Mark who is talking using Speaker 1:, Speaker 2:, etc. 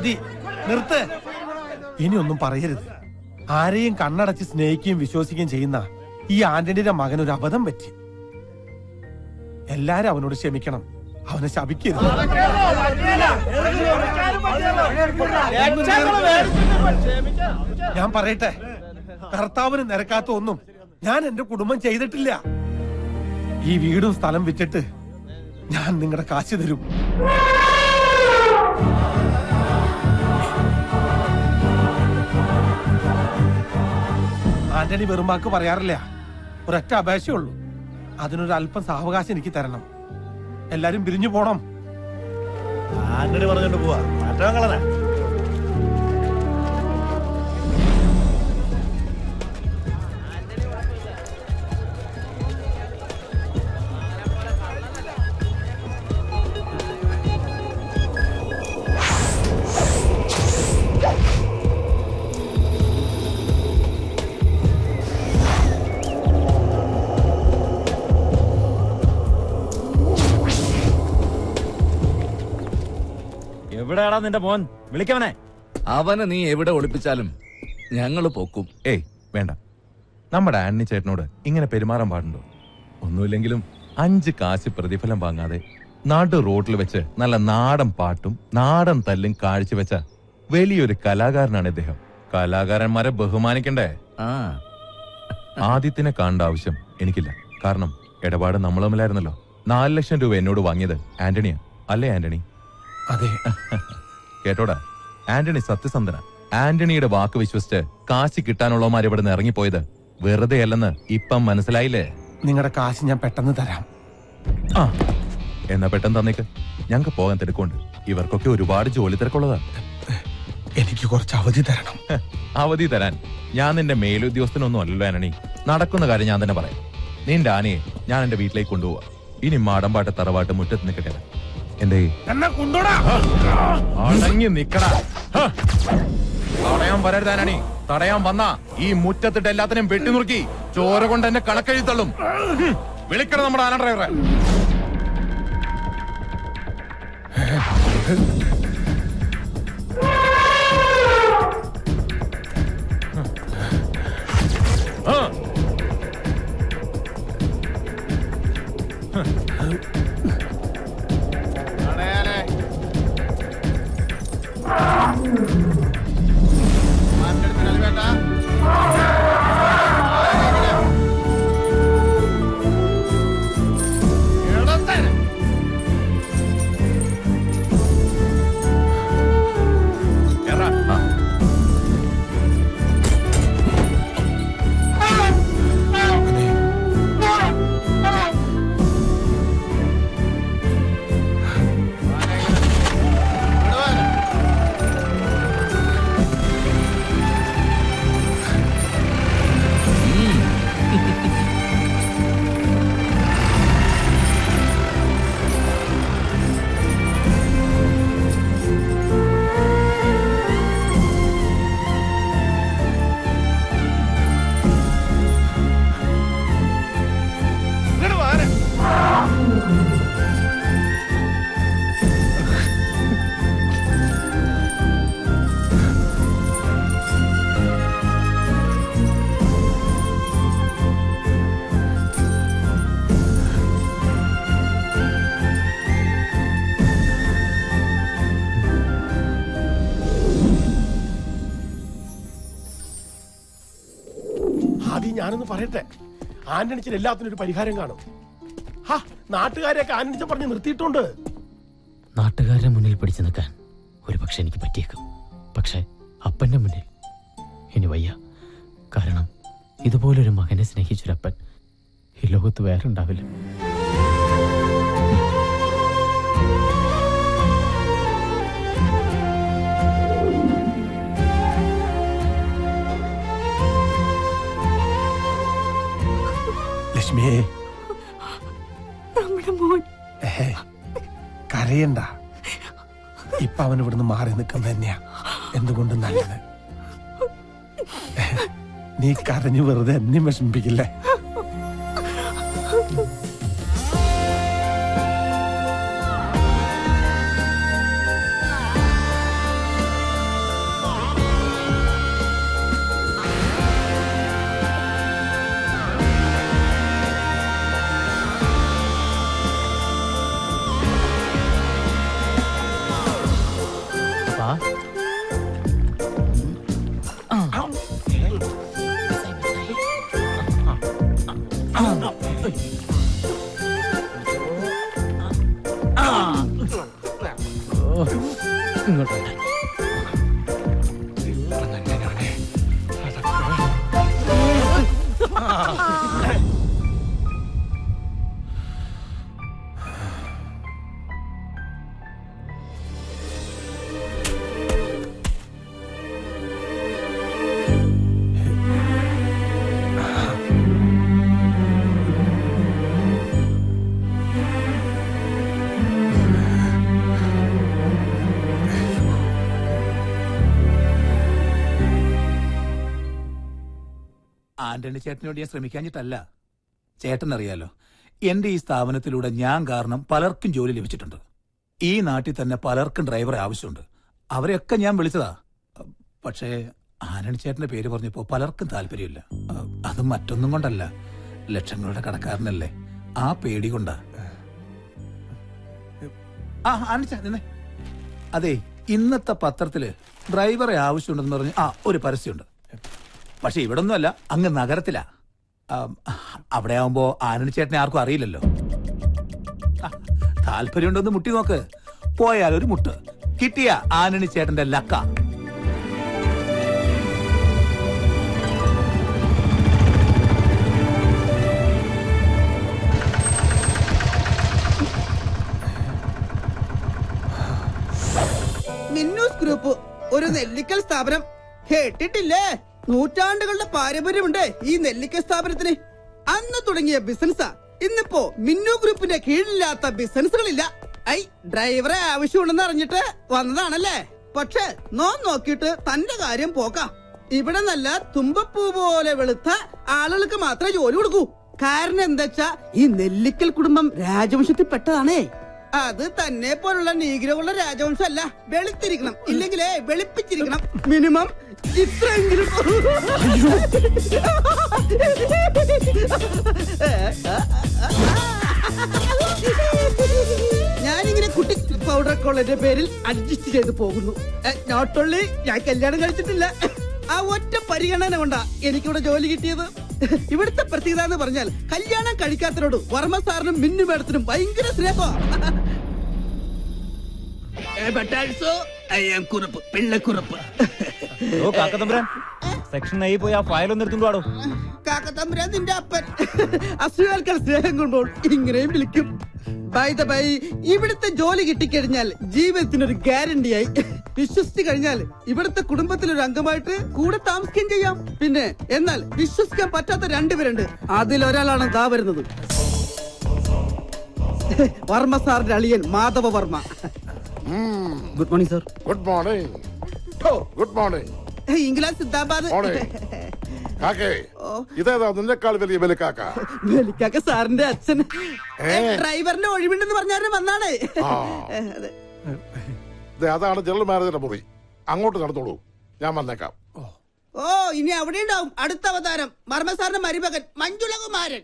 Speaker 1: മതി, നിർത്ത്. ഇനിയൊന്നും പറയരുത്. ആരെയും കണ്ണടച്ച് സ്നേഹിക്കുകയും വിശ്വസിക്കുകയും ചെയ്യുന്ന ഈ ആന്റണിയുടെ മകൻ ഒരു അബദ്ധം പറ്റി. എല്ലാരും അവനോട് ക്ഷമിക്കണം, അവനെ ശപിക്കരുത്. ഞാൻ പറയട്ടെ, കർത്താവിന് നിരക്കാത്ത ഒന്നും ഞാൻ എന്റെ കുടുംബം ചെയ്തിട്ടില്ല. ഈ വീടും സ്ഥലം വിറ്റിട്ട് ഞാൻ നിങ്ങളുടെ കാശ് തരും. ആന്റണി വെറുമാക്ക് പറയാറില്ല. ഒരൊറ്റ അപേക്ഷയുള്ളൂ, അതിനൊരു അല്പം സാവകാശം എനിക്ക് തരണം. എല്ലാരും പിരിഞ്ഞു പോണം.
Speaker 2: ആന്റണി പറഞ്ഞോണ്ട് പോവാ, മാറ്റങ്ങളാ.
Speaker 3: എവിടെയാടാ നിന്റെ മോൻ? വിളിക്കവനെ.
Speaker 4: അവനെ നീ എവിടെ ഒളിപ്പിച്ചാലും ഞങ്ങള് പൊക്കും.
Speaker 5: ഏയ് വേണ്ട, നമ്മുടെ ആന്റണി ചേട്ടനോട് ഇങ്ങനെ പെരുമാറാൻ പാടുണ്ടോ? ഒന്നുമില്ലെങ്കിലും 5 കാശ് പ്രതിഫലം വാങ്ങാതെ നാട്ടു റോഡിൽ വെച്ച് നല്ല നാടൻ പാട്ടും നാടൻ തല്ലും കാഴ്ചവെച്ച വലിയൊരു കലാകാരനാണ് ഇദ്ദേഹം. കലാകാരന്മാരെ ബഹുമാനിക്കണ്ടേ? ആദിത്യനെ കാണേണ്ട ആവശ്യം എനിക്കില്ല. കാരണം ഇടപാട് നമ്മൾ തമ്മിലായിരുന്നല്ലോ. 4 ലക്ഷം രൂപ എന്നോട് വാങ്ങിയത് ആന്റണിയാ, അല്ലേ ആന്റണി?
Speaker 1: അതെ.
Speaker 5: കേട്ടോടാ, ആന്റണി സത്യസന്ധന. ആന്റണിയുടെ വാക്ക് വിശ്വസിച്ച് കാശ് കിട്ടാനുള്ളവന്മാർ ഇവിടെ നിന്ന് ഇറങ്ങിപ്പോയത് വെറുതെ അല്ലെന്ന് ഇപ്പം മനസ്സിലായില്ലേ?
Speaker 1: നിങ്ങളുടെ കാശ് ഞാൻ പെട്ടെന്ന് തരാം.
Speaker 5: ആ, എന്നാ പെട്ടെന്ന് തന്നേക്ക്. ഞങ്ങക്ക് പോകാൻ തിരക്കുണ്ട്. ഇവർക്കൊക്കെ ഒരുപാട് ജോലി തിരക്കുള്ളതാ.
Speaker 1: എനിക്ക് കുറച്ച് അവധി തരണം.
Speaker 5: അവധി തരാൻ ഞാൻ നിന്റെ മേലുദ്യോഗസ്ഥനൊന്നും അല്ലല്ലോ ആന്റണി. നടക്കുന്ന കാര്യം ഞാൻ തന്നെ പറയാം. നിന്റെ ആനയെ ഞാൻ എന്റെ വീട്ടിലേക്ക് കൊണ്ടുപോവാ. ഇനി മാടമ്പാട്ട് തറവാട്ട് മുറ്റത്ത് നിൽക്കട്ടെ. എന്തേ അടങ്ങി നിക്കടാ. തടയാൻ വരരുതാനണി. തടയാൻ വന്നാ ഈ മുറ്റത്തിട്ട് എല്ലാത്തിനെയും വെട്ടിനുറുക്കി ചോര കൊണ്ട് എന്നെ കണക്കെഴുത്തള്ളും. വിളിക്കണം നമ്മുടെ ആന ഡ്രൈവറെ.
Speaker 1: ഞാനൊന്ന് പറയട്ടെ, ആന്റണിച്ചിന് എല്ലാത്തിനും ഒരു പരിഹാരം കാണും. നാട്ടുകാരെയൊക്കെ ആന്റണിച്ച പറഞ്ഞ് നിർത്തിയിട്ടുണ്ട്.
Speaker 6: നാട്ടുകാരുടെ മുന്നിൽ പിടിച്ചു നിൽക്കാൻ ഒരു പക്ഷെ എനിക്ക് പറ്റിയേക്കും. പക്ഷെ അപ്പന്റെ മുന്നിൽ ഇനി വയ്യ. കാരണം ഇതുപോലൊരു മകനെ സ്നേഹിച്ചൊരപ്പൻ ഈ ലോകത്ത് വേറെ ഉണ്ടാവില്ല.
Speaker 1: ലക്ഷ്മിയെ, കരയണ്ട. ഇപ്പൊ അവൻ ഇവിടുന്ന് മാറി നിൽക്കുന്ന തന്നെയാ എന്തുകൊണ്ടും നല്ലത്. നീ കരഞ്ഞു വെറുതെ എന്നെ വിഷമിപ്പിക്കില്ലേ?
Speaker 6: ഇങ്ങോട്ട്
Speaker 7: ആന്റണി ചേട്ടനോട് ഞാൻ ശ്രമിക്കാഞ്ഞിട്ടല്ല. ചേട്ടനറിയാലോ, എന്റെ ഈ സ്ഥാപനത്തിലൂടെ ഞാൻ കാരണം പലർക്കും ജോലി ലഭിച്ചിട്ടുണ്ട്. ഈ നാട്ടിൽ തന്നെ പലർക്കും ഡ്രൈവറെ ആവശ്യമുണ്ട്. അവരെയൊക്കെ ഞാൻ വിളിച്ചതാ. പക്ഷേ ആന്റണി ചേട്ടന്റെ പേര് പറഞ്ഞപ്പോ പലർക്കും താല്പര്യമില്ല. അത് മറ്റൊന്നും കൊണ്ടല്ല, ലക്ഷങ്ങളുടെ കടക്കാരനല്ലേ, ആ പേടി കൊണ്ടാ. നിന്നെ അതെ, ഇന്നത്തെ പത്രത്തില് ഡ്രൈവറെ ആവശ്യമുണ്ടെന്ന് പറഞ്ഞ് ഒരു പരസ്യമുണ്ട്. പക്ഷെ ഇവിടെ ഒന്നുമല്ല, അങ്ങ് നഗരത്തിലാ. അവിടെ ആവുമ്പോ ആനണി ചേട്ടനെ ആർക്കും അറിയില്ലല്ലോ. താല്പര്യമുണ്ടോന്ന് മുട്ടി നോക്ക്. പോയാലൊരു മുട്ട്, കിട്ടിയ ആനണി ചേട്ടന്റെ ലക്ക.
Speaker 8: മിന്നൂസ് ഗ്രൂപ്പ് ഒരു നെല്ലിക്കൽ സ്ഥാപനം കേട്ടിട്ടില്ലേ? നൂറ്റാണ്ടുകളുടെ പാരമ്പര്യമുണ്ട് ഈ നെല്ലിക്കൽ സ്ഥാപനത്തിന്. അന്ന് തുടങ്ങിയ ബിസിനസ്സാ. ഇന്നിപ്പോ മിന്നു ഗ്രൂപ്പിന്റെ കീഴിലില്ലാത്ത ബിസിനസ്സുകളില്ല. ഡ്രൈവറെ ആവശ്യമുണ്ടെന്ന് അറിഞ്ഞിട്ട് വന്നതാണല്ലേ? പക്ഷെ നോക്കിയിട്ട് തന്റെ കാര്യം പോക്കാം. ഇവിടെ നല്ല തുമ്പപ്പൂ പോലെ വെളുത്ത ആളുകൾക്ക് മാത്രമേ ജോലി കൊടുക്കൂ. കാരണം എന്താ, ഈ നെല്ലിക്കൽ കുടുംബം രാജവംശത്തിൽ പെട്ടതാണേ. അത് തന്നെ പോലുള്ള നീഗ്രകളുടെ രാജവംശം അല്ല. വെളുത്തിരിക്കണം, ഇല്ലെങ്കിലേ വെളുപ്പിച്ചിരിക്കണം. മിനിമം ഇത്രയെങ്കിലും. ഞാനിങ്ങനെ കുട്ടി പൗഡർ കോളേജിന്റെ പേരിൽ അഡ്ജസ്റ്റ് ചെയ്ത് പോകുന്നു. നോട്ട് ഓൺലി ഞാൻ കല്യാണം കഴിച്ചിട്ടില്ല, ആ ഒറ്റ പരിഗണന കൊണ്ടാ എനിക്കിവിടെ ജോലി കിട്ടിയത്. ഇവിടുത്തെ പ്രത്യേകത എന്ന് പറഞ്ഞാൽ കല്യാണം കഴിക്കാത്തവരോട് വർമ്മ സാറിനും മിന്നു മേഡത്തിനും ഭയങ്കര സ്നേഹമാണ്.
Speaker 3: സെക്ഷൻ ആയി പോയി ആ ഫയൽ ഒന്ന് എടുത്തുകൊണ്ടോ.
Speaker 8: കാക്കത്തമ്പുരാൻ നിന്റെ അപ്പൻ അസുഖാൽക്കാർ സ്നേഹം കൊണ്ടോൾ ഇങ്ങനെയും വിളിക്കും. ഇവിടുത്തെ ജോലി കിട്ടിക്കഴിഞ്ഞാൽ ജീവിതത്തിനൊരു ഗ്യാരണ്ടിയായി. വിശ്വസിച്ചു കഴിഞ്ഞാൽ ഇവിടുത്തെ കുടുംബത്തിലൊരു അംഗമായിട്ട് കൂടെ താമസിക്കുകയും ചെയ്യാം. പിന്നെ എന്നാൽ വിശ്വസിക്കാൻ പറ്റാത്ത രണ്ടുപേരുണ്ട്. അതിലൊരാളാണ് ദാ വരുന്നത്, വർമ്മ സാറിന്റെ അളിയൻ Madhava Varma. Good morning sir.
Speaker 9: Good morning. Good morning.
Speaker 8: England Siddhabad.
Speaker 9: ഇതേതാ നിന്നെക്കാൾ വലിയ വെലിക്കാക്ക?
Speaker 8: വെലിക്കാക്ക സാറിന്റെ അച്ഛൻ. ഡ്രൈവറിന്റെ ഒഴിവുണ്ടെന്ന് പറഞ്ഞാലും വന്നാണേ.
Speaker 9: അതാണ് ജനറൽ മാനേജറുടെ മുറി. അങ്ങോട്ട് നടന്നോളൂ, ഞാൻ വന്നേക്കാം.
Speaker 8: ഇനി അവിടെ ഉണ്ടാവും അടുത്ത അവതാരം. വർമ്മ സാറിന്റെ മരുമകൻ മഞ്ജുളകുമാരൻ.